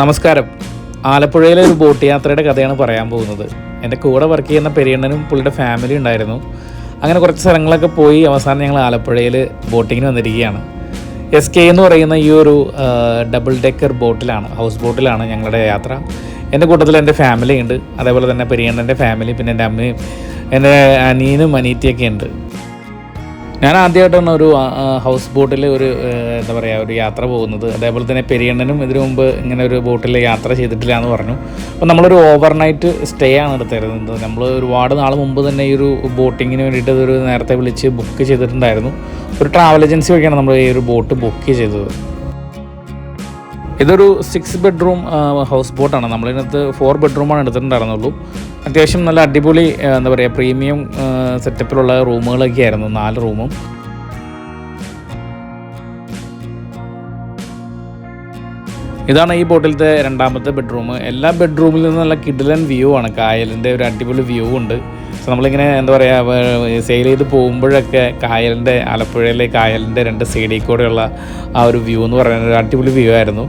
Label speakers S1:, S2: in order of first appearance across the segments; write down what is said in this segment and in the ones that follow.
S1: നമസ്കാരം. ആലപ്പുഴയിലെ ഒരു ബോട്ട് യാത്രയുടെ കഥയാണ് പറയാൻ പോകുന്നത്. എൻ്റെ കൂടെ വർക്ക് ചെയ്യുന്ന പെരിയണ്ണനും പുള്ളിയുടെ ഫാമിലി ഉണ്ടായിരുന്നു. അങ്ങനെ കുറച്ച് സ്ഥലങ്ങളൊക്കെ പോയി അവസാനം ഞങ്ങൾ ആലപ്പുഴയിൽ ബോട്ടിങ്ങിന് വന്നിരിക്കുകയാണ്. SK എന്ന് പറയുന്ന ഈ ഒരു ഡബിൾ ഡെക്കർ ബോട്ടിലാണ്, ഹൗസ് ബോട്ടിലാണ് ഞങ്ങളുടെ യാത്ര. എൻ്റെ കൂട്ടത്തിൽ എൻ്റെ ഫാമിലി ഉണ്ട്, അതേപോലെ തന്നെ പെരിയണ്ണൻ്റെ ഫാമിലി, പിന്നെ എൻ്റെ അമ്മയും എൻ്റെ അനിയനും അനീത്തിയൊക്കെ ഉണ്ട്. ഞാൻ ആദ്യമായിട്ടാണ് ഒരു ഹൗസ് ബോട്ടിൽ ഒരു എന്താ പറയുക ഒരു യാത്ര പോകുന്നത്. അതേപോലെ തന്നെ പെരിയണ്ണനും ഇതിനു മുമ്പ് ഇങ്ങനെ ഒരു ബോട്ടിൽ യാത്ര ചെയ്തിട്ടില്ല എന്ന് പറഞ്ഞു. അപ്പോൾ നമ്മളൊരു ഓവർനൈറ്റ് സ്റ്റേ ആണ് എടുത്തിരുന്നത്. നമ്മൾ ഒരുപാട് നാൾ മുമ്പ് തന്നെ ഈ ഒരു ബോട്ടിങ്ങിന് വേണ്ടിയിട്ട് ഒരു നേരത്തെ വിളിച്ച് ബുക്ക് ചെയ്തിട്ടുണ്ടായിരുന്നു. ഒരു ട്രാവൽ ഏജൻസി വഴിയാണ് നമ്മൾ ഈ ഒരു ബോട്ട് ബുക്ക് ചെയ്തത്. ഇതൊരു 6 ബെഡ്റൂം ഹൗസ് ബോട്ടാണ്. നമ്മളിതിനകത്ത് 4 ബെഡ്റൂമാണ് എടുത്തിട്ടുണ്ടായിരുന്നുള്ളൂ. അത്യാവശ്യം നല്ല അടിപൊളി എന്താ പറയുക പ്രീമിയം സെറ്റപ്പിലുള്ള റൂമുകളൊക്കെ ആയിരുന്നു, 4 റൂമും. ഇതാണ് ഈ ബോട്ടിലത്തെ രണ്ടാമത്തെ ബെഡ്റൂം. എല്ലാ ബെഡ്റൂമിൽ നിന്നും നല്ല കിടിലൻ വ്യൂ ആണ്, കായലിൻ്റെ ഒരു അടിപൊളി വ്യൂ ഉണ്ട്. സോ നമ്മളിങ്ങനെ എന്താ പറയുക സെയിൽ ചെയ്ത് പോകുമ്പോഴൊക്കെ കായലിൻ്റെ, ആലപ്പുഴയിലെ കായലിൻ്റെ 2 സൈഡിൽ കൂടെയുള്ള ആ ഒരു വ്യൂ എന്ന് പറയുന്നത് ഒരു അടിപൊളി വ്യൂ ആയിരുന്നു.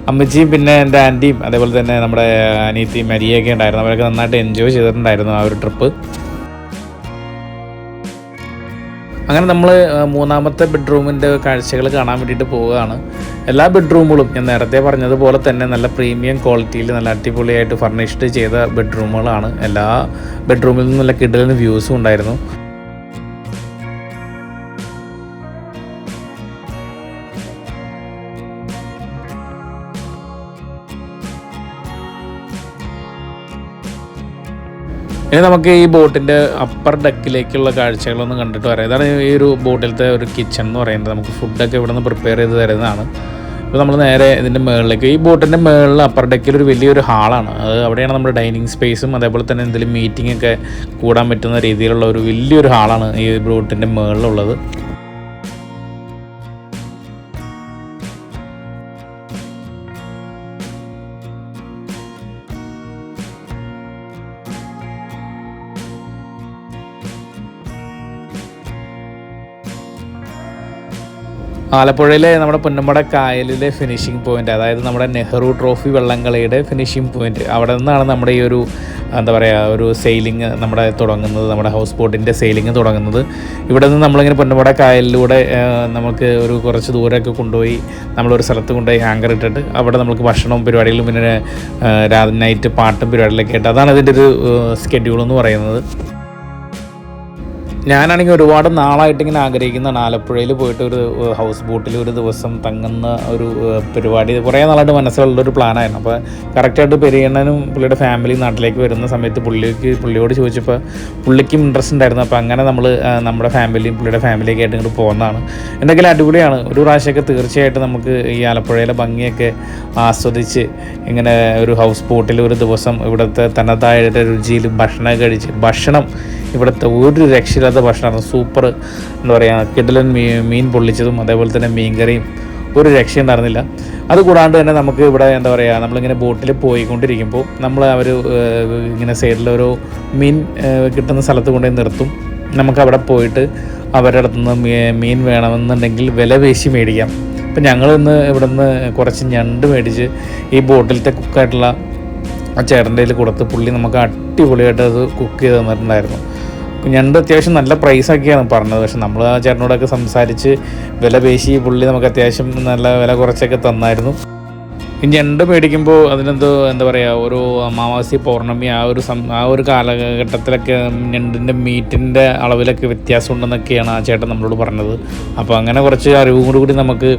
S1: അമ്മച്ചിയും പിന്നെ എൻ്റെ ആൻറ്റിയും അതേപോലെ തന്നെ നമ്മുടെ അനിയത്തിയും മരിയൊക്കെ ഉണ്ടായിരുന്നു. അവരൊക്കെ നന്നായിട്ട് എൻജോയ് ചെയ്തിട്ടുണ്ടായിരുന്നു ആ ഒരു ട്രിപ്പ്. അങ്ങനെ നമ്മൾ മൂന്നാമത്തെ ബെഡ്റൂമിൻ്റെ കാഴ്ചകൾ കാണാൻ വേണ്ടിയിട്ട് പോവുകയാണ്. എല്ലാ ബെഡ്റൂമുകളും ഞാൻ നേരത്തെ പറഞ്ഞതുപോലെ തന്നെ നല്ല പ്രീമിയം ക്വാളിറ്റിയിൽ നല്ല അടിപൊളിയായിട്ട് ഫർണിഷ്ഡ് ചെയ്ത ബെഡ്റൂമുകളാണ്. എല്ലാ ബെഡ്റൂമിൽ നിന്നും നല്ല കിടിലൻ വ്യൂസും ഉണ്ടായിരുന്നു. ഇനി നമുക്ക് ഈ ബോട്ടിൻ്റെ അപ്പർ ഡെക്കിലേക്കുള്ള കാഴ്ചകളൊന്ന് കണ്ടിട്ട് വരാം. ഇതാണ് ഈ ഒരു ബോട്ടിലത്തെ ഒരു കിച്ചൺ എന്ന് പറയുന്നത്. നമുക്ക് ഫുഡൊക്കെ ഇവിടെ നിന്ന് പ്രിപ്പയർ ചെയ്ത് തരുന്നതാണ്. ഇപ്പോൾ നമ്മൾ നേരെ ഇതിൻ്റെ മുകളിലേക്ക്, ഈ ബോട്ടിൻ്റെ മുകളിൽ അപ്പർ ഡെക്കിൽ ഒരു വലിയൊരു ഹാളാണ്. അത് അവിടെയാണ് നമ്മുടെ ഡൈനിങ് സ്പേസും അതേപോലെ തന്നെ എന്തെങ്കിലും മീറ്റിംഗ് ഒക്കെ കൂടാൻ പറ്റുന്ന രീതിയിലുള്ള ഒരു വലിയൊരു ഹാളാണ് ഈ ബോട്ടിൻ്റെ മുകളിലുള്ളത്. ആലപ്പുഴയിലെ നമ്മുടെ പുന്നമട കായലിലെ ഫിനിഷിംഗ് പോയിൻ്റ്, അതായത് നമ്മുടെ നെഹ്റു ട്രോഫി വള്ളംകളിയുടെ ഫിനിഷിംഗ് പോയിൻ്റ്, അവിടെ നിന്നാണ് നമ്മുടെ ഈ ഒരു എന്താ പറയുക ഒരു സെയിലിംഗ് നമ്മുടെ തുടങ്ങുന്നത്, നമ്മുടെ ഹൗസ് ബോട്ടിൻ്റെ സെയിലിംഗ് തുടങ്ങുന്നത്. ഇവിടെ നിന്ന് നമ്മളിങ്ങനെ പുന്നമട കായലിലൂടെ നമുക്ക് ഒരു കുറച്ച് ദൂരമൊക്കെ കൊണ്ടുപോയി നമ്മളൊരു സ്ഥലത്ത് കൊണ്ടുപോയി ഹാങ്കർ ഇട്ടിട്ട് അവിടെ നമുക്ക് ഭക്ഷണവും പരിപാടികളും പിന്നെ നൈറ്റ് പാട്ടും പരിപാടികളൊക്കെ ആയിട്ട്, അതാണ് അതിൻ്റെ ഒരു സ്കെഡ്യൂൾ എന്ന് പറയുന്നത്. ഞാനാണെങ്കിൽ ഒരുപാട് നാളായിട്ട് ഇങ്ങനെ ആഗ്രഹിക്കുന്നതാണ് ആലപ്പുഴയിൽ പോയിട്ട് ഒരു ഹൗസ് ബോട്ടിൽ ഒരു ദിവസം തങ്ങുന്ന ഒരു പരിപാടി. കുറേ നാളായിട്ട് മനസ്സിലുള്ളൊരു പ്ലാനായിരുന്നു. അപ്പോൾ കറക്റ്റായിട്ട് പെരിയണ്ണനും പുള്ളിയുടെ ഫാമിലി നാട്ടിലേക്ക് വരുന്ന സമയത്ത് പുള്ളിയോട് ചോദിച്ചപ്പോൾ പുള്ളിക്കും ഇൻട്രസ്റ്റ് ഉണ്ടായിരുന്നു. അപ്പോൾ അങ്ങനെ നമ്മൾ നമ്മുടെ ഫാമിലിയും പുള്ളിയുടെ ഫാമിലിയൊക്കെ ആയിട്ട് ഇങ്ങോട്ട് പോകുന്നതാണ്. എന്തെങ്കിലും അടിപൊളിയാണ്. ഒരു പ്രാവശ്യമൊക്കെ തീർച്ചയായിട്ടും നമുക്ക് ഈ ആലപ്പുഴയിലെ ഭംഗിയൊക്കെ ആസ്വദിച്ച് ഇങ്ങനെ ഒരു ഹൗസ് ബോട്ടിൽ ഒരു ദിവസം ഇവിടുത്തെ തനതായ രുചിയിൽ ഭക്ഷണം കഴിച്ച്, ഭക്ഷണം ഇവിടുത്തെ ഒരു രക്ഷയില്ലാത്ത ഭക്ഷണമാണ്. സൂപ്പർ എന്താ പറയുക കിടിലൻ മീൻ പൊള്ളിച്ചതും അതേപോലെ തന്നെ മീൻകറിയും ഒരു രക്ഷയുണ്ടായിരുന്നില്ല. അതുകൂടാണ്ട് തന്നെ നമുക്ക് ഇവിടെ എന്താ പറയുക നമ്മളിങ്ങനെ ബോട്ടിൽ പോയിക്കൊണ്ടിരിക്കുമ്പോൾ നമ്മൾ അവർ ഇങ്ങനെ സൈഡിലൊരു മീൻ കിട്ടുന്ന സ്ഥലത്ത് കൊണ്ടുപോയി നിർത്തും. നമുക്കവിടെ പോയിട്ട് അവരുടെ അടുത്തുനിന്ന് മീൻ വേണമെന്നുണ്ടെങ്കിൽ വില പേശി മേടിക്കാം. ഇപ്പം ഞങ്ങളിന്ന് ഇവിടെ നിന്ന് കുറച്ച് ഞണ്ട് മേടിച്ച് ഈ ബോട്ടിലത്തെ കുക്കായിട്ടുള്ള ആ ചേട്ടൻ്റെ കയ്യിൽ കൊടുത്ത് പുള്ളി നമുക്ക് അടിപൊളിയായിട്ട് അത് കുക്ക് ചെയ്ത് തന്നിട്ടുണ്ടായിരുന്നു. ഞണ്ട് അത്യാവശ്യം നല്ല പ്രൈസൊക്കെയാണ് പറഞ്ഞത്. പക്ഷെ നമ്മൾ ആ ചേട്ടനോടൊക്കെ സംസാരിച്ച് വില പേശി പുള്ളി നമുക്ക് അത്യാവശ്യം നല്ല വില കുറച്ചൊക്കെ തന്നായിരുന്നു. ഈ ഞണ്ട് മേടിക്കുമ്പോൾ അതിനെന്തോ എന്താ പറയുക ഒരു അമാവാസി പൗർണമി ആ ഒരു കാലഘട്ടത്തിലൊക്കെ ഞണ്ടിൻ്റെ മീറ്റിൻ്റെ അളവിലൊക്കെ വ്യത്യാസം ഉണ്ടെന്നൊക്കെയാണ് ആ ചേട്ടൻ നമ്മളോട് പറഞ്ഞത്. അപ്പോൾ അങ്ങനെ കുറച്ച് അറിവും കൂടി നമുക്ക്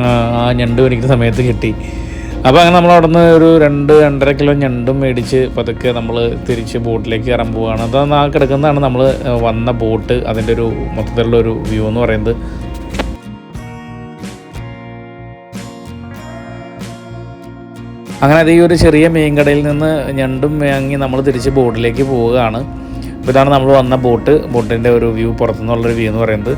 S1: ആ ഞണ്ട് മേടിക്കുന്ന സമയത്ത് കിട്ടി. അപ്പോൾ അങ്ങനെ നമ്മൾ അവിടെ നിന്ന് ഒരു 2-2.5 കിലോ ഞണ്ടും മേടിച്ച് പതുക്കെ നമ്മൾ തിരിച്ച് ബോട്ടിലേക്ക് കയറാൻ പോവുകയാണ്. അതാണ് ആ കിടക്കുന്നതാണ് നമ്മൾ വന്ന ബോട്ട്, അതിൻ്റെ ഒരു മൊത്തത്തിലുള്ള ഒരു വ്യൂ എന്ന് പറയുന്നത്. അങ്ങനെ അത് ഈ ഒരു ചെറിയ മീൻകടയിൽ നിന്ന് ഞണ്ടും വാങ്ങി നമ്മൾ തിരിച്ച് ബോട്ടിലേക്ക് പോവുകയാണ്. അപ്പോൾ ഇതാണ് നമ്മൾ വന്ന ബോട്ടിൻ്റെ ഒരു വ്യൂ, പുറത്തുനിന്നുള്ളൊരു വ്യൂ എന്ന് പറയുന്നത്.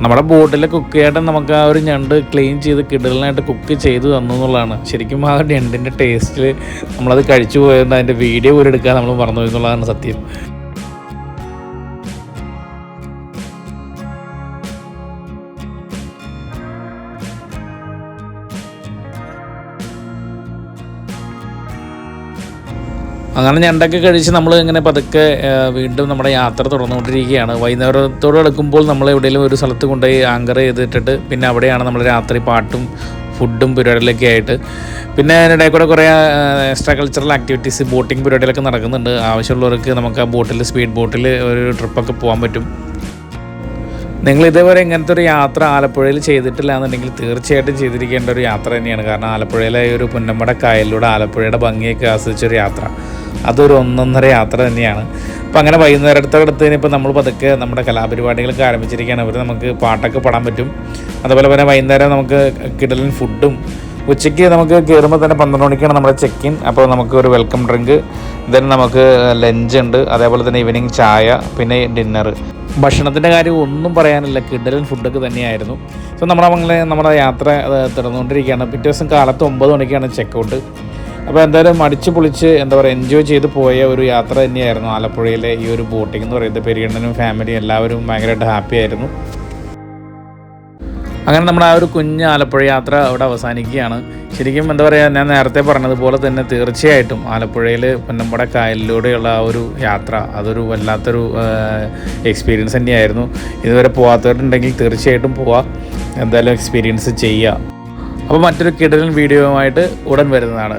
S1: നമ്മുടെ ബോട്ടിലെ കുക്ക് ചെയ്യാൻ നമുക്ക് ആ ഒരു ഞണ്ട് ക്ലീൻ ചെയ്ത് കിടലിനായിട്ട് കുക്ക് ചെയ്ത് തന്നു എന്നുള്ളതാണ്. ശരിക്കും ആ ഞണ്ടിൻ്റെ ടേസ്റ്റിൽ നമ്മളത് കഴിച്ചു പോയതുകൊണ്ട് അതിൻ്റെ വീഡിയോ പോലും എടുക്കാൻ നമ്മൾ മറന്നു എന്നുള്ളതാണ് സത്യം. അങ്ങനെ ഞണ്ടൊക്കെ കഴിച്ച് നമ്മൾ ഇങ്ങനെ പതുക്കെ വീണ്ടും നമ്മുടെ യാത്ര തുടർന്നുകൊണ്ടിരിക്കുകയാണ്. വൈകുന്നേരത്തോട് എടുക്കുമ്പോൾ നമ്മൾ എവിടെയെങ്കിലും ഒരു സ്ഥലത്ത് കൊണ്ടുപോയി ആങ്കർ ചെയ്തിട്ടിട്ട് പിന്നെ അവിടെയാണ് നമ്മൾ രാത്രി പാട്ടും ഫുഡും പരിപാടികളൊക്കെ ആയിട്ട്. പിന്നെ അതിനിടെ കൂടെ കുറേ എക്സ്ട്രാ കൾച്ചറൽ ആക്ടിവിറ്റീസ്, ബോട്ടിംഗ് പരിപാടികളൊക്കെ നടക്കുന്നുണ്ട്. ആവശ്യമുള്ളവർക്ക് നമുക്ക് ആ ബോട്ടിൽ, സ്പീഡ് ബോട്ടിൽ ഒരു ട്രിപ്പൊക്കെ പോകാൻ പറ്റും. നിങ്ങൾ ഇതേവരെ ഇങ്ങനത്തെ ഒരു യാത്ര ആലപ്പുഴയിൽ ചെയ്തിട്ടില്ല എന്നുണ്ടെങ്കിൽ തീർച്ചയായിട്ടും ചെയ്തിരിക്കേണ്ട ഒരു യാത്ര തന്നെയാണ്. കാരണം ആലപ്പുഴയിലെ ഒരു പുന്നമ്മട കായലിലൂടെ ആലപ്പുഴയുടെ ഭംഗിയൊക്കെ ആസ്വദിച്ചൊരു യാത്ര, അതൊരു ഒന്നൊന്നര യാത്ര തന്നെയാണ്. അപ്പോൾ അങ്ങനെ വൈകുന്നേരത്തോടടുത്തതിന് ഇപ്പോൾ നമ്മൾ പതുക്കെ നമ്മുടെ കലാപരിപാടികളൊക്കെ ആരംഭിച്ചിരിക്കുകയാണ്. അവർ നമുക്ക് പാട്ടൊക്കെ പാടാൻ പറ്റും. അതുപോലെ തന്നെ വൈകുന്നേരം നമുക്ക് കിടലൻ ഫുഡും, ഉച്ചയ്ക്ക് നമുക്ക് കയറുമ്പോൾ തന്നെ 12 മണിക്കാണ് നമ്മുടെ ചെക്ക് ഇൻ. അപ്പോൾ നമുക്ക് ഒരു വെൽക്കം ഡ്രിങ്ക്, ദെൻ നമുക്ക് ലഞ്ച് ഉണ്ട്, അതേപോലെ തന്നെ ഈവനിങ് ചായ, പിന്നെ ഡിന്നർ. ഭക്ഷണത്തിൻ്റെ കാര്യം ഒന്നും പറയാനില്ല, കിടലൻ ഫുഡൊക്കെ തന്നെയായിരുന്നു. സോ നമ്മുടെ യാത്ര തുടർന്നുകൊണ്ടിരിക്കുകയാണ്. പിറ്റേ ദിവസം കാലത്ത് 9 മണിക്കാണ് ചെക്കൗട്ട്. അപ്പോൾ എന്തായാലും അടിച്ച് പൊളിച്ച് എൻജോയ് ചെയ്ത് പോയ ഒരു യാത്ര തന്നെയായിരുന്നു ആലപ്പുഴയിലെ ഈ ഒരു ബോട്ടിംഗ് എന്ന് പറയുന്നത്. പെരിയണ്ണനും ഫാമിലി എല്ലാവരും ഭയങ്കരമായിട്ട് ഹാപ്പി ആയിരുന്നു. അങ്ങനെ നമ്മുടെ ആ ഒരു കുഞ്ഞ് ആലപ്പുഴ യാത്ര അവിടെ അവസാനിക്കുകയാണ്. ശരിക്കും ഞാൻ നേരത്തെ പറഞ്ഞതുപോലെ തന്നെ തീർച്ചയായിട്ടും ആലപ്പുഴയിൽ പുന്നമ്പട കായലിലൂടെയുള്ള ആ ഒരു യാത്ര അതൊരു വല്ലാത്തൊരു എക്സ്പീരിയൻസ് തന്നെയായിരുന്നു. ഇതുവരെ പോകാത്തവരുണ്ടെങ്കിൽ തീർച്ചയായിട്ടും പോവാം, എന്തായാലും എക്സ്പീരിയൻസ് ചെയ്യുക. അപ്പോൾ മറ്റൊരു കിടലൻ വീഡിയോയുമായിട്ട് ഉടൻ വരുന്നതാണ്.